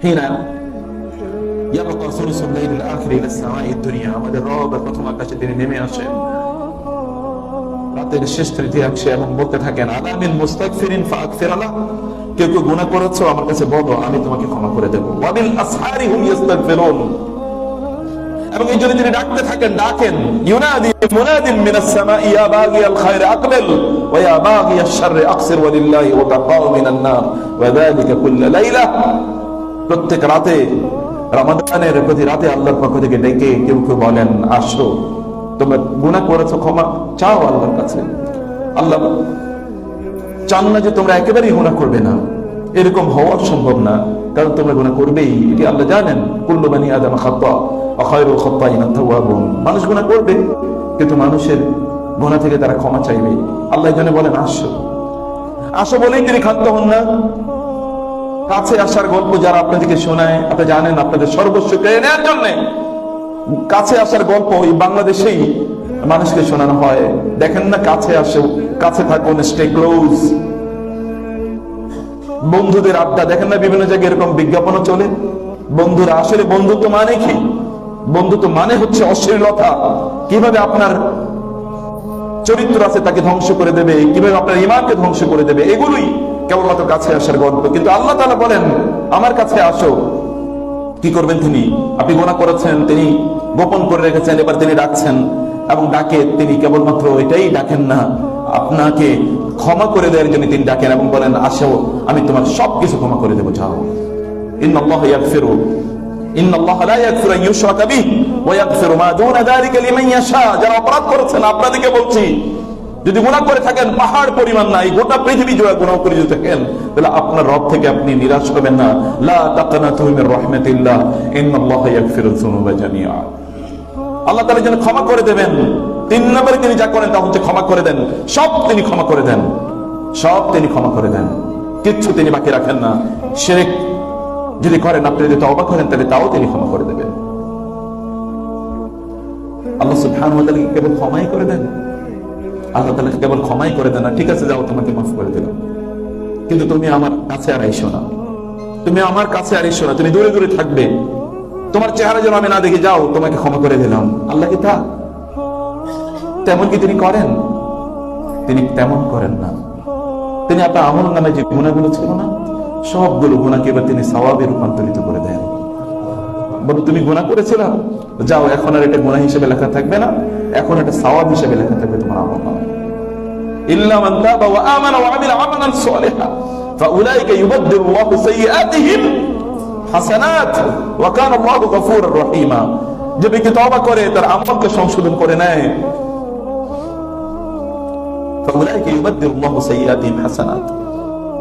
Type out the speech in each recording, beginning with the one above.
হিনা ইয়াবকা সুলুসুল লাইলিল আখির ইলা সামাঈদ দুনিয়া, আমাদের রব প্রথম আকাশে তিনি নেমে আসেন রাতের শেষ তৃতীয়াংশে এবং বলতে থাকেন, আলা মিন মুস্তাগফিরিন ফাগফির লাহ, কেউ কেউ গুনাহ করেছো আমার কাছে বলো আমি তোমাকে ক্ষমা করে দেব। ওয়া বিল আসহারি হুম ইস্তাগফিরুন, এবং এই জন্য তিনি ডাকতে থাকেন, ডাকেন, ইউনাদি মুনাদিন মিনাস সামাই ইয়া বাগিয়াল খায়র আকবিল ওয়া ইয়া বাগিয়াশ শাররি আকসির ওয়া লিল্লাহি ওয়াতাকাউ মিনান নার ওয়া যালিকা কুল্লা লাইলা। প্রত্যেক রাতে, রমাদানের প্রতি রাতে আল্লাহর পক্ষ থেকে ডেকে কেউ কেউ বলেন, আসো তোমরা গুনাহ করেছো, ক্ষমা চাও আল্লাহর কাছে। আল্লাহ চান না যে তোমরা একেবারেই গুনাহ করবে না, এরকম হওয়া সম্ভব না, কারণ তোমরা গুনাহ করবেই, এটি আল্লাহ জানেন। কুল্লু বানি আদম খাতা ওয়া খায়রুল খাত্তাইন আত-তাওয়াবুন, মানুষ গুনাহ করবে কিন্তু মানুষের গুনাহ থেকে তারা ক্ষমা চাইবে। আল্লাহ এই জন্য বলেন আসো, আসো বলেই তিনি ক্ষান্ত হন না। কাছে আসার গল্প যারা আপনাদেরকে শোনায়, আপনি জানেন আপনাদের সর্বস্ব কেড়ে নেওয়ার জন্য কাছে আসার গল্প এই বাংলাদেশেই মানুষকে শোনানো হয়। দেখেন না, কাছে আসো, কাছে থাকুন, স্টে ক্লোজ। বন্ধুদের আড্ডা দেখেন না, বিভিন্ন জায়গায় এরকম বিজ্ঞাপনও চলে। বন্ধুরা, আসলে বন্ধুত্ব মানে কি? বন্ধুত্ব মানে হচ্ছে অশ্লীলতা, কিভাবে আপনার চরিত্র আছে তাকে ধ্বংস করে দেবে, কিভাবে আপনার ঈমানকে ধ্বংস করে দেবে, এগুলোই কেবলমাত্র কাছে আসার গল্প। কিন্তু আল্লাহ তাআলা বলেন আমার কাছে আসো। কি করবেন তিনি? আপনি গুনাহ করেছেন, তিনি গোপন করে রেখেছেন, এবার তিনি ডাকছেন, এবং ডাকে তিনি কেবলমাত্র এটাই ডাকেন না, আপনাকে ক্ষমা করে দেওয়ার জন্য তিনি ডাকেন এবং বলেন আসো আমি তোমার সবকিছু ক্ষমা করে দেবো, যাও। ইন্নাল্লাহা ইয়াগফিরু ইন্নাল্লাহা লা ইয়াগফিরু আন ইউশরাকা বিহি ওয়া ইয়াগফিরু মা দুনা যালিকা লিমান ইয়াশা। যারা অপরাধ করেছেন, আপনাদেরকে বলছি, যদি গুনাহ করে থাকেন পাহাড় পরিমাণ না, এই গোটা পৃথিবী জুড়ে গুনাহ করে যদি থাকেন, তাহলে আপনার রব থেকে আপনি নিরাশ হবেন না। লা তাকনাতু মির রাহমাতিল্লাহ ইন্নাল্লাহা ইয়াগফিরুয যুনুবা জামিআ। আল্লাহ তাআলা যেন ক্ষমা করে দেবেন। 3 নম্বরে তিনি যা করেন তা হচ্ছে ক্ষমা করে দেন, সব তিনি ক্ষমা করে দেন, সব তিনি ক্ষমা করে দেন, কিচ্ছু তিনি বাকি রাখেন না। শিরক যদি করেন, আপনি যদি তওবা করেন, তাহলে তাও তিনি ক্ষমা করে দেবেন। আল্লাহ সুবহানাহু ওয়া তাআলা কেবল ক্ষমাই করে দেন, আল্লাহ তাআলা কেবল ক্ষমাই করে দেন না, ঠিক আছে যাও তোমাকে মাফ করে দিলাম, কিন্তু তুমি আমার কাছে আর আইসো না, তুমি আমার কাছে আর এসো না, তুমি দূরে দূরে থাকবে, তোমার চেহারা যেন আমি না দেখে, যাও তোমাকে ক্ষমা করে দিলাম। আল্লাহ কি তা তেমন কি তিনি করেন? তিনি তেমন করেন না। তিনি আপনার আমল নামে যে গুনাহগুলো ছিল না, সবগুলো গুনাহকে এবার তিনি সওয়াবে রূপান্তরিত করে দেন। বলো তুমি গুনাহ করেছিলে, যাও এখন আর এটা গুনাহ হিসেবে লেখা থাকবে না, এখন এটা সওয়াব হিসেবে লেখা থাকবে তোমার আমল নামে। ইল্লা মান তাবা ওয়া আমানা ওয়া আমিলা আমালান সালিহা ফাউলাইকা ইউবাদদিলুল্লাহু সাইয়্যাতিহিম হাসানাত ওয়া কানা আল্লাহু গফুরুর রহিমা। যে ব্যক্তি তওবা করে, তার আমলকে সংশোধন করে নেয়, ফাউলাইকা ইউবাদদিলুল্লাহু সাইয়্যাতিহিম হাসানাত,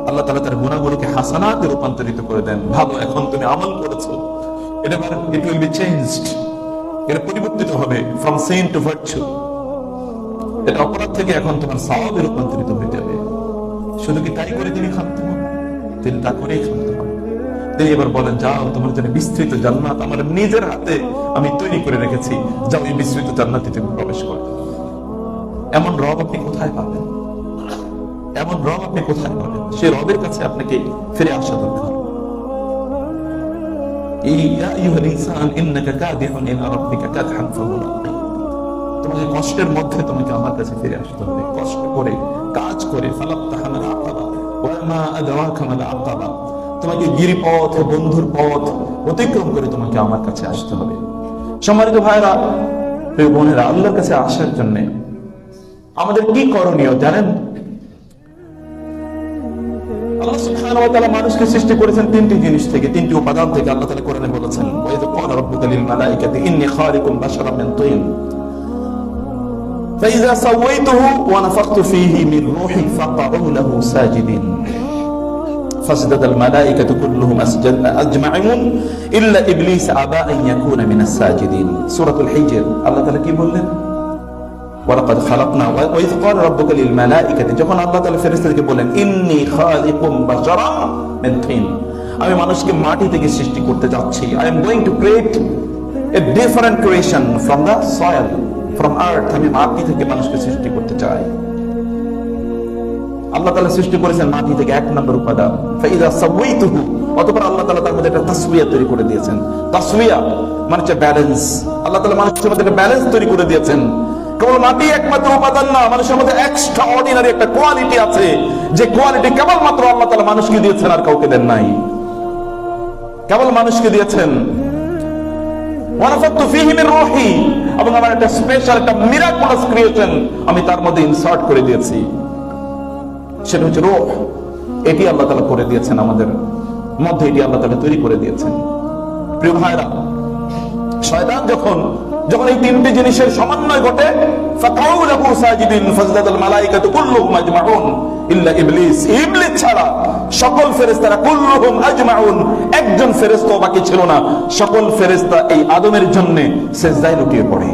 আল্লাহ তাআলা তার গুনাহগুলোকে হাসানাতে রূপান্তরিত করে দেন। ভালো, এখন তুমি আমল করেছো, এটা ইট উইল বি চেঞ্জড, এটা পরিবর্তিত হবে ফ্রম সিন টু ভার্চু। এটা অপরাধ থেকে এখন তোমার সওয়াবে রূপান্তরিত হয়ে যাবে। শুধু কি তাই করে তিনি ক্ষান্ত হন? তিনি তা করেই ক্ষান্ত হন। তিনি এবার বলেন যাও তোমার জন্য বিস্তৃত জান্নাত আমার নিজের হাতে আমি তৈরি করে রেখেছি, যাও এই বিস্তৃত জান্নাতে তুমি প্রবেশ করো। এমন রব আপনি কোথায় পাবেন? এমন রব আপনি কোথায় পাবেন? সে রবের কাছে আপনাকে ফিরে আসা দরকার। তোমাকে কষ্টের মধ্যে তোমাকে আমার কাছে ফিরে আসতে হবে, কষ্ট করে কাজ করে। তোমাকে গিরিপথ, বন্ধুর পথ অতিক্রম করে তোমাকে আমার কাছে আসতে হবে। সম্মানিত ভাইরা, প্রিয় বোনেরা, আল্লাহর কাছে আসার জন্য আমাদের কি করণীয় জানেন? আল্লাহ সুবহানাহু ওয়া তাআলা মানুষকে সৃষ্টি করেছেন 3টি জিনিস থেকে, 3টি উপাদান থেকে। আল্লাহ তাআলা কোরআনে বলেছেন, ওয়া ইয ক্বালা রাব্বুকা লিল মালাইকাতি ইন্নী খালিকুম বাশারাম মিন তিন ফাইযা সাওয়াইতুহু ওয়া নাফাখতু ফীহি মিন রূহি ফাকাউ লাহু সাজিদিন ফাসজাদাল মালাইকাতু কুল্লুহুম আজমাউন ইল্লা ইবলিস আবা আন ইয়াকুনা মিনাস সাজিদিন। সূরাতুল হিজর। আল্লাহ তাআলা কি বললেন? ওয়ালাকাদ খালাকনা ওয়া ইয ক্বালা রাব্বুকা লিল মালাইকাতি, যখন আল্লাহ তাআলা ফেরেশতাদেরকে বলেন ইন্নী খালিকুম বাশারাম মিন তিন, আমি মানুষকে মাটি থেকে সৃষ্টি করতে যাচ্ছি, I am going to create a different creation from the soil, from earth, আমি মাটি থেকে মানুষকে সৃষ্টি করতে চাই। আল্লাহ তাআলা সৃষ্টি করেছেন মাটি থেকে, এক নম্বর উপাদান। ফাইদা সাওয়াইতুহু, অতঃপর আল্লাহ তাআলা তার মধ্যে একটা তাসওয়িয়া তৈরি করে দিয়েছেন। তাসওয়িয়া মানে হচ্ছে ব্যালেন্স। আল্লাহ তাআলা মানুষের মধ্যে একটা ব্যালেন্স তৈরি করে দিয়েছেন। কেবল মাটি একমাত্র উপাদান না, মানুষের মধ্যে এক্সট্রা অর্ডিনারি একটা কোয়ালিটি আছে, যে কোয়ালিটি কেবলমাত্র আল্লাহ তাআলা মানুষকে দিয়েছেন, আর কাউকে দেন নাই। কেবল মানুষকে দিয়েছেন। ওয়ানাফাতু ফীহি মির রূহি, এবং আমার একটা স্পেশাল, একটা মিরাকুলাস ক্রিয়েশন আমি তার মধ্যে ইনসার্ট করে দিয়েছি, সেটা হচ্ছে রূহ। এটি আল্লাহ তাআলা করে দিয়েছেন আমাদের মধ্যে, এটি আল্লাহ তাআলা তৈরি করে দিয়েছেন। প্রিয় ভাইরা, শয়তান যখন এই তিনটি জিনিসের সমন্বয় ঘটে, ফাকাউ লাহু সাজিদিন ফাজদাদাল মালায়েকাতু কুল্লুহুম আজমাউন ইল্লা ইবলিস, ইবলিস ছাড়া সকল ফেরেশতারা, কুল্লুহুম আজমাউন, একজন ফেরেশতা বাকি ছিল না, সকল ফেরেশতা এই আদমের জন্য সিজদায় লুটিয়ে পড়ে।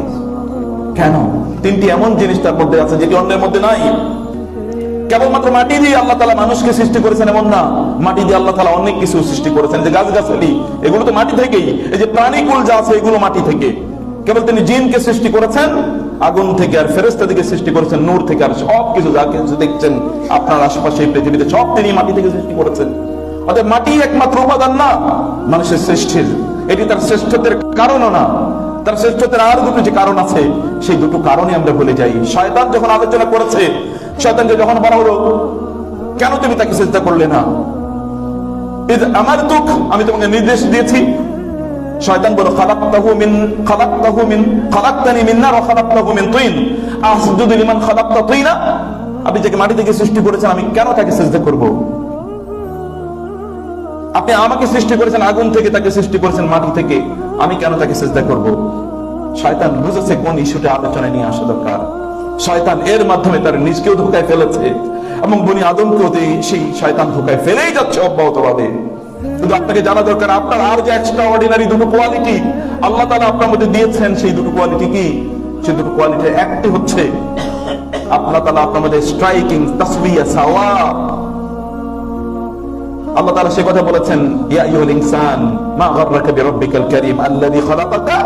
কেন? তিনটি এমন জিনিস তার মধ্যে আছে যেটি অন্যের মধ্যে নাই। কেবলমাত্র মাটি দিয়ে আল্লাহ তাআলা মানুষকে সৃষ্টি করেছেন এমন না, মাটি দিয়ে আল্লাহ তাআলা অনেক কিছু সৃষ্টি করেছেন। যে গাছগাছালি, এগুলো তো মাটি থেকেই। এই যে প্রাণীকুল যা আছে, এগুলো মাটি থেকে। কেবল তিনি জিনকে সৃষ্টি করেছেন আগুন থেকে, আর ফেরেশতাদেরকে সৃষ্টি করেছেন নূর থেকে, আর সব কিছু যা কিছু দেখছেন আপনার আশেপাশে এই পৃথিবীতে, সব তিনি মাটি থেকে সৃষ্টি করেছেন। অতএব মাটি একমাত্র উপাদান না মানুষের সৃষ্টির, এটি তার শ্রেষ্ঠত্বের কারণও না। তার শ্রেষ্ঠত্বের আর দুটো যে কারণ আছে, সেই দুটো কারণে আমরা ভুলে যাই। শয়তান যখন আলোচনা করেছে, শয়তানকে যখন বলা হলো কেন তুমি তাকে সিজদা করলে না, আমি তোমাকে নির্দেশ দিয়েছি। শয়তান বলল খালাকতানি মিন নার ওয়া খালাকতাহু মিন তিন আসজুদু লিমান খালাকতা তিনা, আপনি যাকে মাটি থেকে সৃষ্টি করেছেন আমি কেন তাকে সিজদা করব? আপনি আমাকে সৃষ্টি করেছেন আগুন থেকে, তাকে সৃষ্টি করেছেন মাটি থেকে, আমি কেন তাকে সিজদা করব? শয়তান বুঝেছে কোন ইস্যুটা আলোচনায় নিয়ে আসা দরকার। শয়তান এর মাধ্যমে তার নিজকেও ধোঁকায় ফেলেছে এবং বনি আদমকেও সেই শয়তান ধোঁকায় ফেলেই যাচ্ছে অব্যাহতভাবে। কিন্তু আপনাকে জানা দরকার, আপনার আর যে এক্সট্রা অর্ডিনারি দুটো কোয়ালিটি আল্লাহ তাআলা আপনার মধ্যে দিয়েছেন, সেই দুটো কোয়ালিটি কি? সেই দুটো কোয়ালিটি একটি হচ্ছে আল্লাহ তাআলা আপনার মধ্যে স্ট্রাইকিং তাসওয়িয়া, সাওয়া। আল্লাহ তাআলা সে কথা বলেছেন, ইয়া আইয়ুহাল ইনসান মা গাররাকা বিরাব্বিকাল কারীম আল্লাযী খালাকাকা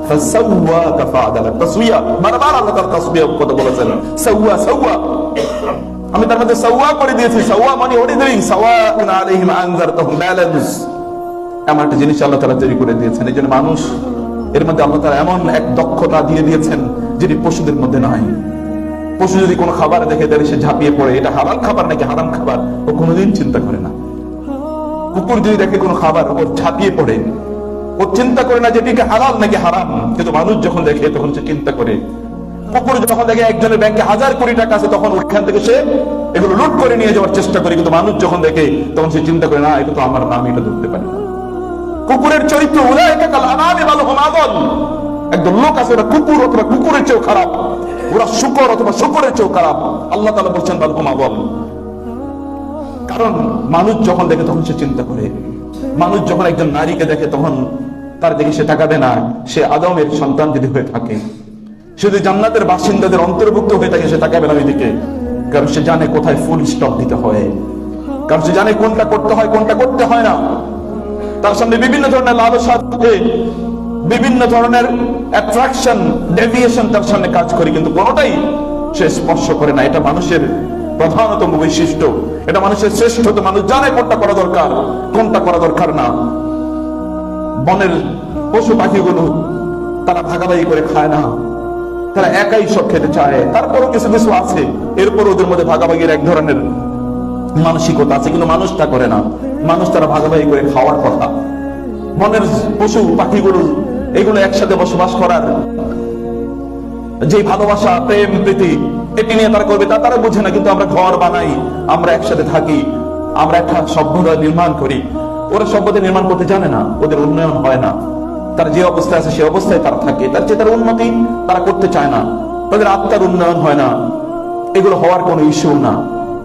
ফাসাওয়াকা ফাআদালাক। তাসওয়িয়া বারবার আল্লাহ তাআলা তাসওয়িয়ার কথা বলেছেন, সাওয়া সাওয়া, আমি তার মধ্যে সাওয়া করে দিয়েছি। সাওয়া মানে অর্ডিনারি, সাওয়াউন আলাইহিম আনজারতাহুম, ব্যালেন্স। এমন একটা জিনিস আল্লাহ তাআলা তৈরি করে দিয়েছেন। এই জন্য মানুষ এর মধ্যে আল্লাহ তাআলা এমন এক দক্ষতা দিয়ে দিয়েছেন যেটি পশুদের মধ্যে নাই। পশু যদি কোনো খাবার দেখে তাহলে সে ঝাঁপিয়ে পড়ে, এটা হালাল খাবার নাকি হারাম খাবার ও কোনোদিন চিন্তা করে না। কুকুর যদি দেখে কোনো খাবার, ও ঝাঁপিয়ে পড়ে, ও চিন্তা করে না যেটিকে হালাল নাকি হারাম। কিন্তু মানুষ যখন দেখে তখন সে চিন্তা করে। কুকুর যখন দেখে একজনের ব্যাংকে 1000 কোটি টাকা আছে, তখন ওইখান থেকে সে এগুলো লুট করে নিয়ে যাওয়ার চেষ্টা করে। কিন্তু মানুষ যখন দেখে তখন সে চিন্তা করে না, এটা তো আমার নাম, এটা ধরতে পারি না। কুকুরের চরিত্র উলাইকা কাল আনামি বাল হুম আদাল, একদম লোক আছে ওরা কুকুর অথবা কুকুরের চেয়েও খারাপ, ওরা শুকর অথবা শুকরের চেয়েও খারাপ। আল্লাহ তাআলা বলছেন বাল হুম আদাল। কারণ মানুষ যখন দেখে তখন সে চিন্তা করে। মানুষ যখন একজন নারীকে দেখে তখন তার দিকে সে তাকাবে না, সে আদমের সন্তান যদি হয়ে থাকে, সে যদি জান্নাতের বাসিন্দাদের অন্তর্ভুক্ত হয়ে থাকে, সে তাকাবে না ওইদিকে। কারণ সে জানে কোথায় ফুল স্টপ দিতে হয়, কারণ সে জানে কোনটা করতে হয় কোনটা করতে হয় না। তার সামনে বিভিন্ন ধরনের লালসা থাকে, বিভিন্ন ধরনের অ্যাট্রাকশন, ডেভিয়েশন তার সামনে কাজ করে, কিন্তু কোনোটাই সে স্পর্শ করে না। এটা মানুষের প্রধানতম বৈশিষ্ট্য, এটা মানুষের শ্রেষ্ঠতা। মানুষ জানে কোনটা করা দরকার কোনটা করা দরকার না। বনের পশু পাখিগুলো তারা ভাগাভাগি করে খায় না, তারা একাই সব খেতে চায়। তারপরও কিছু কিছু আছে, এরপর ওদের মধ্যে ভাগাভাগির এক ধরনের মানসিকতা আছে, কিন্তু মানুষ তা করে না। মানুষ তারা ভাগাভাগি করে খাওয়ার কথা। বনের পশু পাখিগুলো এগুলো একসাথে বসবাস করার যে ভালোবাসা, প্রেম, প্রীতি, এটি নিয়ে তারা করবে, তা তারা বুঝে না। কিন্তু আমরা ঘর বানাই, আমরা একসাথে থাকি, আমরা একটা সভ্যতা নির্মাণ করি। ওরা সভ্যতা নির্মাণ করতে জানে না, ওদের উন্নয়ন হয় না। তার যে অবস্থায় আছে সে অবস্থায় তারা থাকে, তার যে তার উন্নতি তারা করতে চায় না, তাদের আত্মার উন্নয়ন হয় না। এগুলো হওয়ার কোনো ইস্যু না,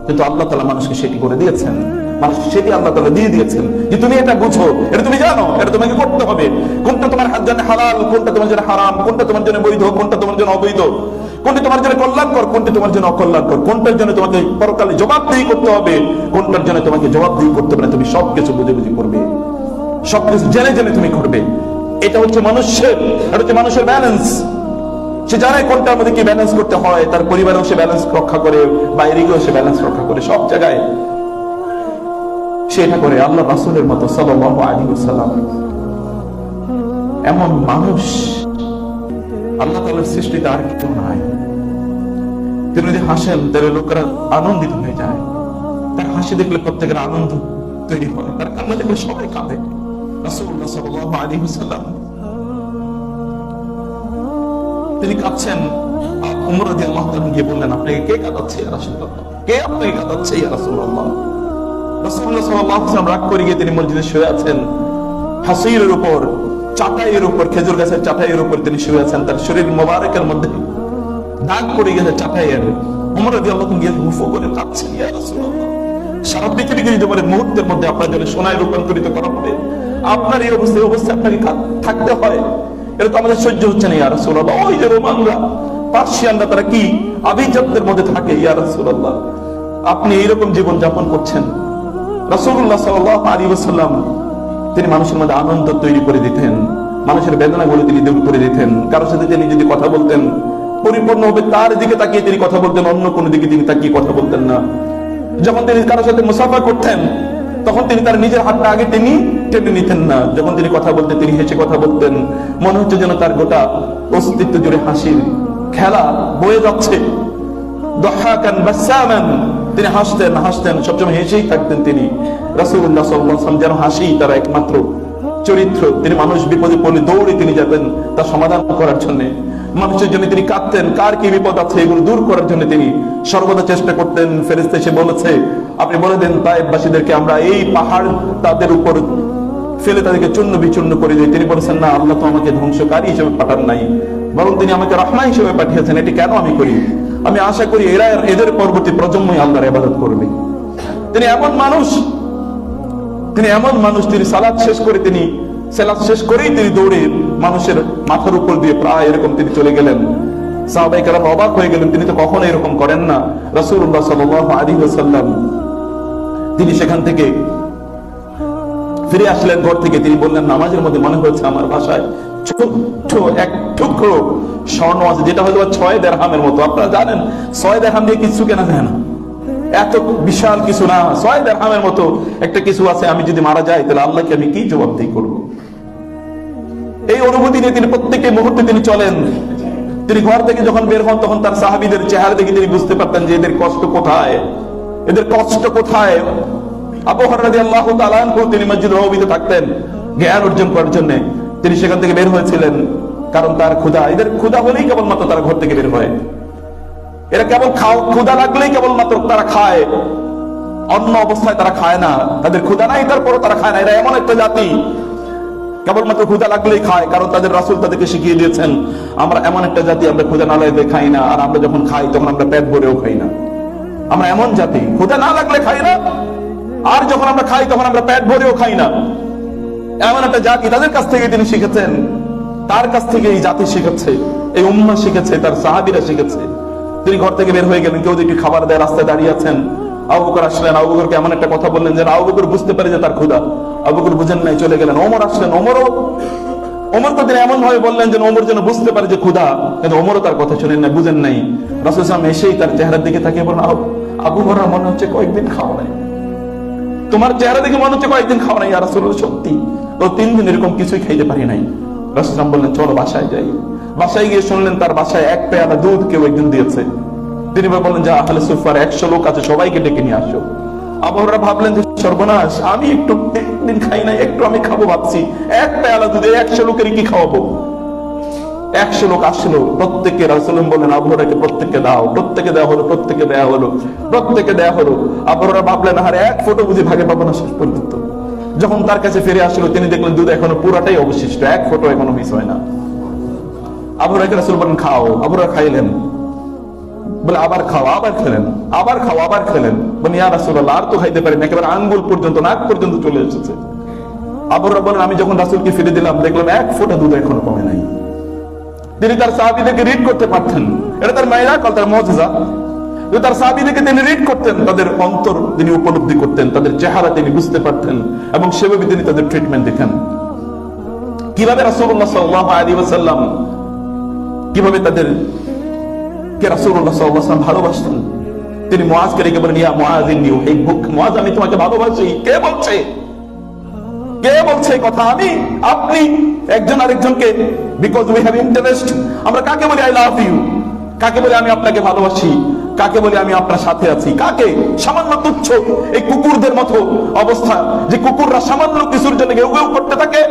কিন্তু আল্লাহ তাআলা মানুষকে সেটি করে দিয়েছেন। মানুষ সেটি আল্লাহ তাআলা দিয়ে দিয়েছেন যে তুমি এটা বুঝো, এটা তুমি জানো, এটা তোমাকে করতে হবে। কোনটা তোমার জন্য হালাল, কোনটা তোমার জন্য হারাম, কোনটা তোমার জন্য বৈধ, কোনটা তোমার জন্য অবৈধ, কোনটা তোমার জন্য কল্যাণকর, কোনটা তোমার জন্য অকল্যাণকর, কোনটার জন্য তোমাকে পরকালে জবাবদিহি করতে হবে, কোনটার জন্য তোমাকে জবাবদিহি করতে হবে না। তুমি সবকিছু বুঝে বুঝে করবে, সবকিছু জেনে জেনে তুমি করবে। এটা হচ্ছে মানুষের ব্যালেন্স। সে জানে কোনটার মধ্যে কি ব্যালেন্স করতে হয়, তার পরিবারেও সে ব্যালেন্স রক্ষা করে, বাইরে গিয়েও সে ব্যালেন্স রক্ষা করে, সব জায়গায় সেটা করে। আল্লাহ রাসূলের মতো সাল্লাল্লাহু আলাইহি ওয়াসাল্লাম এমন মানুষ আল্লাহ তাআলার সৃষ্টিতে আর কেউ নাই। তিনি যদি হাসেন তাহলে লোকেরা আনন্দিত হয়ে যায়, তার হাসি দেখলে প্রত্যেকের আনন্দ তৈরি হয়, তার কান্না দেখলে সবাই কাঁদে। রাসূলুল্লাহ সাল্লাল্লাহু আলাইহি ওয়াসাল্লাম তিনি কাঁদছেন, ওমর রাদিয়াল্লাহু তাআলা গিয়ে বললেন, আপনাকে কে কাঁদাচ্ছে ইয়া রাসূলুল্লাহ, কে আপনাকে কাঁদাচ্ছে ইয়া রাসূলুল্লাহ? রাসূলুল্লাহ সাল্লাল্লাহু আলাইহি ওয়াসাল্লাম রাগ করে গিয়ে তিনি মসজিদে শুয়ে আছেন, হাসিরের উপর, চাটাইয়ের উপর, খেজুর গাছের চাটাইয়ের উপর তিনি শুয়ে আছেন, তার শরীর মোবারকের মধ্যে দাগ পড়ে গেছে চাটাইয়ের। ওমর রাদিয়াল্লাহু তাআলা গিয়ে হুফ করে কাঁদছেন, ইয়া রাসূলুল্লাহ, সারা পৃথিবীকে যদি বলে মুহূর্তের মধ্যে আপনার জন্য সোনায় রূপান্তরিত করা হবে, আপনার এই অবস্থায় আপনাকে থাকতে হয়, এটা তো আমাদের সহ্য হচ্ছে না ইয়া রাসূলুল্লাহ। ওই যে রোমানরা, পার্সিয়ানরা, তারা কি আভিজাত্যের মধ্যে থাকে ইয়া রাসূলুল্লাহ, আপনি এইরকম জীবন যাপন করছেন। রাসূলুল্লাহ সাল্লাল্লাহু আলাইহি ওয়াসাল্লাম তিনি মানুষের মধ্যে আনন্দ তৈরি করে দিতেন, মানুষের বেদনাগুলো তিনি দূর করে দিতেন। কারোর সাথে তিনি যদি কথা বলতেন, পরিপূর্ণভাবে তার দিকে তাকিয়ে তিনি কথা বলতেন, অন্য কোনো দিকে তিনি তাকিয়ে কথা বলতেন না। যখন তিনি কারোর সাথে মুসাফা করতেন, তখন তিনি তার নিজের হাতটা আগে তিনি টেনে নিতেন না। যখন তিনি কথা বলতেন, তিনি হেসে কথা বলতেন, মনে হচ্ছে যেন তার গোটা অস্তিত্ব জুড়ে হাসির খেলা বয়ে যাচ্ছে। দাহাকান বাসামান, তিনি হাসতেন, সবসময় হেসেই থাকতেন তিনি। রাসূলুল্লাহ সাল্লাল্লাহু আলাইহি ওয়াসাল্লাম যেন হাসি তার একমাত্র চরিত্র। তিনি মানুষ বিপদে পড়লে দৌড়ে তিনি যাবেন তার সমাধান করার জন্য। মানুষের জন্য তিনি কাঁদতেন, কার কি বিপদ আছে এগুলো দূর করার জন্য তিনি সর্বদা চেষ্টা করতেন। ফেরেশতা এসে বলেছে, আপনি বলে দেন তায়েফবাসীদেরকে আমরা এই পাহাড় তাদের উপর ফেলে তাদেরকে চূর্ণ বিচূর্ণ করে দিই। তিনি বলেছেন, না, আল্লাহ তো আমাকে ধ্বংসকারী হিসেবে পাঠান নাই, বরং তিনি আমাকে রহমান হিসেবে পাঠিয়েছেন। এটি কেন আমি করি? আমি আশা করি এরা এদের পরবর্তী প্রজন্মই আল্লাহর ইবাদত করবে। তিনি এমন মানুষ, তিনি সালাত শেষ করেই তিনি দৌড়ে মানুষের মাথার উপর দিয়ে প্রায় এরকম তিনি চলে গেলেন। সাহাবায়ে কেরাম অবাক হয়ে গেলেন, তিনি তো কখনো এরকম করেন না। রাসূলুল্লাহ সাল্লাল্লাহু আলাইহি ওয়াসাল্লাম তিনি সেখান থেকে ফিরে আসলেন ঘর থেকে। তিনি বললেন, নামাজের মধ্যে মনে হয়েছে আমার বাসায় ছোট্ট এক টুকরো স্বর্ণ আছে, যেটা হয়তো 6 দিরহামের মতো। আপনারা জানেন 6 দিরহাম দিয়ে কিছু কেনা যায় না, এত বিশাল কিছু না, 6 দিরহামের মতো একটা কিছু আছে। আমি যদি মারা যাই তাহলে আল্লাহকে আমি কি জবাবদিহি করব? এই অনুভূতি নিয়ে তিনি প্রত্যেকটি মুহূর্তে তিনি চলেন। তিনি ঘর থেকে যখন বের হন, তখন তার সাহাবীদের চেহারা দেখে তিনি বুঝতে পারতেন যে এদের কষ্ট কোথায়, এদের কষ্ট কোথায়। আবু হুরায়রা রাদিয়াল্লাহু তাআলা আনহু তিনি মসজিদ নববীতে থাকতেন জ্ঞান অর্জন করার জন্য। তিনি সেখান থেকে বের হয়েছিলেন কারণ তার ক্ষুধা, এদের ক্ষুধা হলেই কেবলমাত্র তারা ঘর থেকে বের হয়। এরা কেবল ক্ষুধা লাগলেই কেবলমাত্র তারা খায়, অন্য অবস্থায় তারা খায় না। তাদের ক্ষুধা নাই, তারপরও তারা খায় না। এরা এমন একটা জাতি কেবলমাত্র ক্ষুধা লাগলেই খায়, কারণ তাদের রাসূল তাদেরকে শিখিয়ে দিয়েছেন, আমরা এমন একটা জাতি, আমরা ক্ষুধা না লাগলে খাই না, আর আমরা যখন খাই তখন আমরা পেট ভরেও খাই না। আমরা এমন জাতি, ক্ষুধা না লাগলে খাই না, আর যখন আমরা খাই তখন আমরা পেট ভরেও খাই না। এমন একটা জাতি, তাদের কাছ থেকে তিনি শিখেছেন, তার কাছ থেকে এই জাতি শিখেছে, এই উম্মাহ শিখেছে, তার সাহাবীরা শিখেছে। তিনি ঘর থেকে বের হয়ে গেলেন, কেউ যদি খাবার দেয়, রাস্তায় দাঁড়িয়ে আছেন। আবু বকর আসলেন, আবু বকরকে এমন একটা কথা বললেন যে আবু বকর বুঝতে পারে যে তার ক্ষুধা। আবু বকর বুঝেন নাই, চলে গেলেন। ওমর আসলেন, ওমরকে তিনি এমন ভাবে বললেন যেন ওমর যেন বুঝতে পারে যে ক্ষুধা, কিন্তু ওমরও তার কথা শুনেন নাই, বুঝেন নাই। রাসূল সাল্লাল্লাহু আলাইহি ওয়াসাল্লাম এসেই তার চেহারার দিকে তাকিয়ে বলেন, আবু হুরায়রা, মনে হচ্ছে কয়েকদিন খাওয়া নাই, তোমার চেহারা দেখে মনে হচ্ছে কয়েকদিন খাওয়া নাই। ইয়া রাসূলুল্লাহ, সত্যি তো 3 দিন এরকম কিছুই খাইতে পারি নাই। রাসূল সাল্লাল্লাহু আলাইহি ওয়াসাল্লাম বললেন, চলো বাসায় যাই। বাসায় গিয়ে শুনলেন তার বাসায় 1 পেয়ালা দুধ কেউ একদিন দিয়েছে। তিনি বললেন, যা আহলে সুফার 100 লোক আছে, সবাইকে ডেকে নিয়ে আসো। আবু হুরায়রা ভাবলেন যে সর্বনাশ, আমি একটু দিন খাই নাই, একটু আমি খাবো ভাবছি, 1 পেয়ালা দুধে 100 লোকের কি খাওয়াবো? 100 লোক আসলো, প্রত্যেককে রাসূল বললেন, আবু হুরায়রাকে প্রত্যেককে দাও। প্রত্যেকে দেওয়া হলো। আবু হুরায়রা ভাবলেন, আরে 1 ফোঁটা বুঝি ভাগে পাবো না শেষ পর্যন্ত। যখন তার কাছে ফিরে আসলো, তিনি দেখলেন দুধ এখনো পুরাটাই অবশিষ্ট, 1 ফোঁটা এখনো মিস হয় না। আবু হুরায়রাকে রাসূল বলেন, খাও। আবু হুরায়রা খাইলেন, বলে আবার খাও, আবার খেলেন, আবার খেলেন। বলে, ইয়া রাসূলুল্লাহ, আর তো খাইতে পারি না, একেবারে আঙ্গুল পর্যন্ত, নাক পর্যন্ত চলে এসেছে। আবু হুরায়রা বলেন, আমি যখন রাসূলকে ফিরে দিলাম, দেখলাম 1 ফোঁটা দুধ এখনো কমে নাই। তিনি তার সাহাবীদেরকে রিড করতে পারতেন, এটা তার মিরাকল, তার মুজিজা। তার সাহাবীদেরকে তিনি রিড করতেন, তাদের অন্তর তিনি উপলব্ধি করতেন, তাদের চেহারা তিনি বুঝতে পারতেন, এবং সেভাবে তিনি তাদের ট্রিটমেন্ট দিতেন। কিভাবে রাসূলুল্লাহ সাল্লাল্লাহু আলাইহি ওয়াসাল্লাম কিভাবে তাদের কে রাসূলুল্লাহ সাল্লাল্লাহু আলাইহি ওয়াসাল্লাম ভালোবাসতেন। তিনি মুআজকে রেখে বলেন, ইয়া মুআজ ইন্নী উহিব্বুক, মুআজ আমি তোমাকে ভালোবাসি। কে বলছে? কে বলছে এই কথা? আমি, আপনি, একজন আরেকজনকে, বিকজ উই হ্যাভ ইন্টারেস্ট। আমরা কাকে বলি আই লাভ ইউ? কাকে বলি আমি আপনাকে ভালোবাসি? কাকে বলি আমি আপনার সাথে আছি? কাকে? সামান্য তুচ্ছ এই কুকুরদের মতো অবস্থা, যে কুকুররা সামান্য কিছুর জন্য গেউ গেউ করতে থাকে।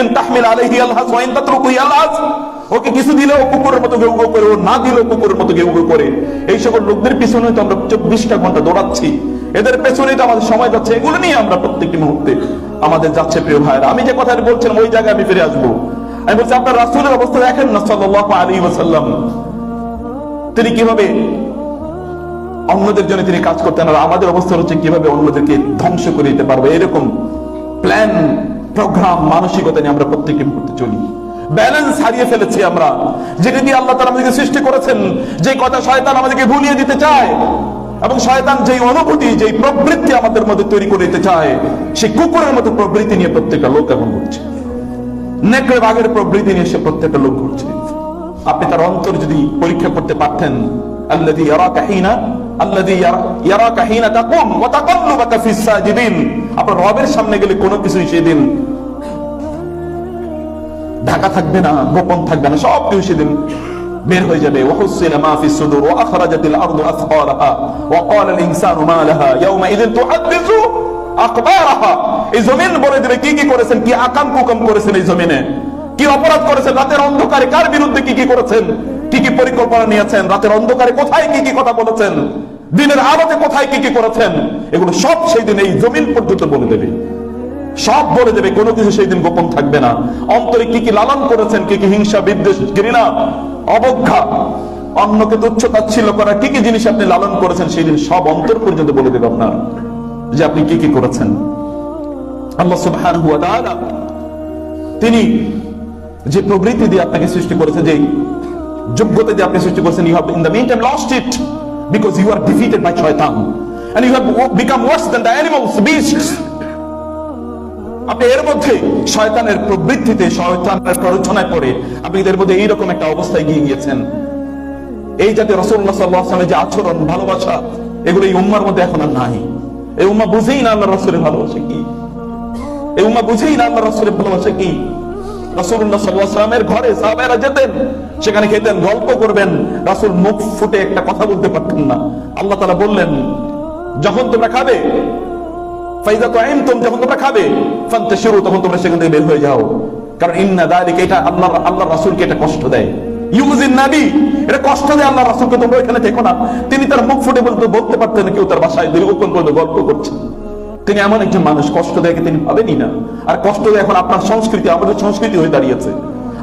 ইন তাহমিল আলাইহি আলহাস ওয়া ইন তাতরুকু ইয়ালহাস। ওকে কিছু দিলেও কুকুরের মতো গেউ গেউ করে, ও না দিলেও কুকুরের মতো গেউ গেউ করে। এই সকল লোকদের পিছনে তো আমরা 24টা ঘন্টা দৌড়াচ্ছি, এদের পেছনেই তো আমাদের সময় যাচ্ছে। এগুলো নিয়ে আমরা প্রত্যেকটি মুহূর্তে আমাদের যাচ্ছে। প্রিয় ভাইরা, আমি যে কথাটা বলছিলাম ওই জায়গায় আমি ফিরে আসবো। আমি বলছি, আপনার রাসূলের অবস্থা দেখেন না সাল্লাল্লাহু আলাইহি ওয়াসাল্লাম, তিনি কিভাবে অন্যদের জন্য তিনি কাজ করতেন। আর আমাদের অবস্থা হচ্ছে কিভাবে অন্যদেরকে ধ্বংস করে দিতে পারবে, এরকম প্ল্যান, প্রোগ্রাম, মানসিকতা নিয়ে আমরা প্রত্যেকটি মুহূর্তে চলি। ব্যালেন্স হারিয়ে ফেলেছি আমরা, যেটা দিয়ে আল্লাহ তাআলা আমাদেরকে সৃষ্টি করেছেন। যে কথা শয়তান আমাদেরকে ভুলিয়ে দিতে চায়, এবং শয়তান যেই অনুভূতি, যেই প্রবৃত্তি আমাদের মধ্যে তৈরি করে দিতে চায়, সেই কুকুরের মতো প্রবৃত্তি নিয়ে প্রত্যেকটা লোক এখন ঘুরছে। নেকড়ে বাঘের প্রবৃত্তি নিয়ে সে প্রত্যেকটা লোক ঘুরছে। আপনি তার অন্তর যদি পরীক্ষা করতে পারতেন, আল্লাযী ইয়ারাকা হিনা তাকুম ওয়া তাকাল্লুবাকা ফিস সাজিদিন, আপনার রবের সামনে গেলে কোনো কিছুই সেদিন ঢাকা থাকবে না, গোপন থাকবে না, সব কিছু সেদিন বের হয়ে যাবে। ওয়াহুসিলা মা ফিস সুদুর ওয়া আখরাজাতিল আরদু আসফারাহা ওয়া ক্বালাল ইনসানু মা লাহা ইয়াওমাইযিন তুহাদ্দিসু আখবারাহা। এই জমিন বলে দেবে কি কি করেছেন, কি আকাম কুকাম করেছেন, এই জমিনে কি অপরাধ করেছেন, রাতের অন্ধকারে কার বিরুদ্ধে কি কি করেছেন, কি কি পরিকল্পনা নিয়েছেন, রাতের অন্ধকারে কোথায় কি কি কথা বলেছেন, দিনের আলোতে কোথায় কি কি করেছেন, এগুলো সব সেই দিন এই জমিন পর্যন্ত বলে দেবে, সব বলে দেবে। কোনো কিছু সেই দিন গোপন থাকবে না। অন্তরে কি কি লালন করেছেন, কি কি হিংসা, বিদ্বেষ, ঘৃণা, অবজ্ঞা, অন্যকে তুচ্ছ তাচ্ছিল্য করা, কি কি জিনিস আপনি লালন করেছেন, সেই দিন সব অন্তর পর্যন্ত বলে দেবে আপনার যে আপনি কি কি করেছেন। আল্লাহ সুবহানাহু ওয়া তাআলা তিনি যে প্রবৃত্তি দিয়ে আপনাকে সৃষ্টি করেছে, যে যোগ্যতা দিয়ে আপনি সৃষ্টি করেছেন, you have in the meantime lost it because you are defeated by shaitan and you have become worse than the animals, beasts. আপনি এর মধ্যে শয়তানের প্রবৃত্তিতে, শয়তানের প্ররোচনায় পড়ে আপনি এদের মধ্যে এইরকম একটা অবস্থায় গিয়ে গিয়েছেন। এই জাতীয় রাসূলুল্লাহ সাল্লাল্লাহু আলাইহি ওয়াসাল্লামের যে আচরণ, ভালোবাসা, এগুলো এই উম্মার মধ্যে এখন আর নাই। এই উম্মাহ বুঝেই না আল্লাহর রাসূলের ভালোবাসা কি, এই উম্মাহ বুঝেই না আল্লাহর রাসূলের ভালোবাসা কি। রাসূলুল্লাহ সাল্লাল্লাহু আলাইহি ওয়াসাল্লামের ঘরে সাহাবারা যেতেন, সেখানে খেতেন, গল্প করবেন, রাসূল মুখ ফুটে একটা কথা বলতে পারতেন না। আল্লাহ তাআলা বললেন, যখন তোমরা খাবে, ফাইযা তু'ইমতুম, যখন তোমরা খাবে, ফান্তাশিরু, তখন তোমরা সেখান থেকে বের হয়ে যাও। কারণ ইন্না যালিকা, এটা আল্লাহর রাসূলকে এটা কষ্ট দেয়। ইউজিন নবী, এটা কষ্ট দেয় আল্লাহর রাসূলকে, তোমরা এখানে থেকো না। তিনি তার মুখ ফুটে বলতে পারতেন, কেউ তার বাসায় দীর্ঘক্ষণ পর্যন্ত গল্প করছেন। তিনি এমন একজন মানুষ, কষ্ট দেয় তিনি ভাবেনই না। আর কষ্ট দেয় এখন আপনার সংস্কৃতি, আমাদের সংস্কৃতি হয়ে দাঁড়িয়েছে,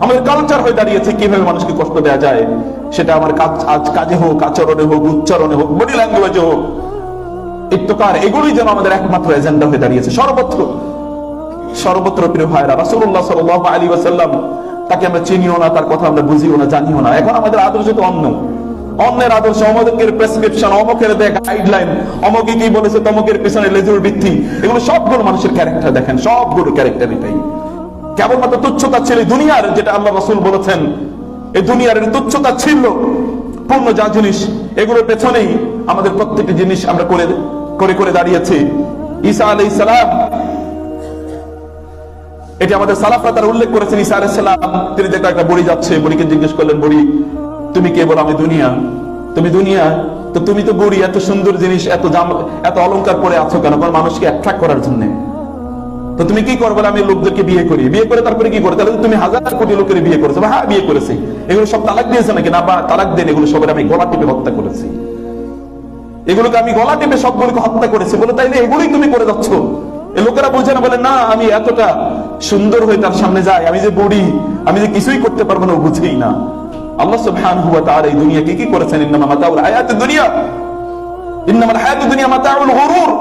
আমাদের কালচার হয়ে দাঁড়িয়েছে। কিভাবে মানুষকে কষ্ট দেওয়া যায়, সেটা আমার কাজে হোক, আচরণে হোক, উচ্চারণে হোক, বডি ল্যাঙ্গুয়েজে হোক, ইত্তকার, এগুলোই যেন আমাদের একমাত্র এজেন্ডা হয়ে দাঁড়িয়েছে সর্বত্র। প্রিয় ভাইরা, রাসূলুল্লাহ সাল্লাল্লাহু আলাইহি ওয়াসাল্লাম, তাকে আমরা চিনিও না, তার কথা আমরা বুঝিও না, জানিও না। এখন আমাদের আদর্শ তো অন্যের আদর্শ, অমুকের প্রেসক্রিপশন, অমুকের গাইডলাইন, অমুকে কি বলেছে, তমুকের পিছনে লেজুর বৃত্তি, এগুলো সবগুলো মানুষের ক্যারেক্টার। দেখেন, সবগুলো ক্যারেক্টার এটাই। কেবলমাত্র তুচ্ছতা ছিল দুনিয়ার, যেটা আল্লাহ রাসূল বলেছেন, এই দুনিয়ার তুচ্ছতা ছিল পূর্ণ যা জিনিস, এগুলোর পেছনেই আমাদের প্রত্যেকটি জিনিস আমরা করে দাঁড়িয়েছি। ঈসা আলাইহিস সালাম, এটি আমাদের সালাফরা তার উল্লেখ করেছেন। ঈসা আলাইহিস সালাম, তিনি দেখে একটা বুড়ি যাচ্ছে, বুড়িকে জিজ্ঞেস করলেন, বুড়ি তুমি কে? বলো, আমি দুনিয়া। তুমি দুনিয়া? তো তুমি তো বুড়ি, এত সুন্দর জিনিস, এত অলংকার পরে আছো কেন? মানুষকে অ্যাট্রাক্ট করার জন্য। তো তুমি কি করো? বলে, আমি লোকদেরকে বিয়ে করি। বিয়ে করে তারপরে কি করে? তাহলে তুমি 1000 কোটি লোকের বিয়ে করেছো। হ্যাঁ, বিয়ে করেছি। এগুলো সব তালাক দিয়েছে নাকি? না, বা তালাক দেন, এগুলো সবার আমি গলা টিপে হত্যা করেছি। এগুলোকে আমি গলা টিপে সবগুলোকে হত্যা করেছি। বলে, তাইলে এগুলোই তুমি করে যাচ্ছ? এই লোকেরা বলছে না, বলে না, আমি এতটা সুন্দর হয়ে তার সামনে যাই, আমি যে বুড়ি, আমি যে কিছুই করতে পারবো না, ও বুঝেই না। আল্লাহ সুবহানাহু ওয়া তাআলা এই দুনিয়াকে কি করেছেন? ইন্নামা মাতাউল হায়াতুদ দুনিয়া, ইন্নামাল হায়াতুদ দুনিয়া মাতাউল গুরুর।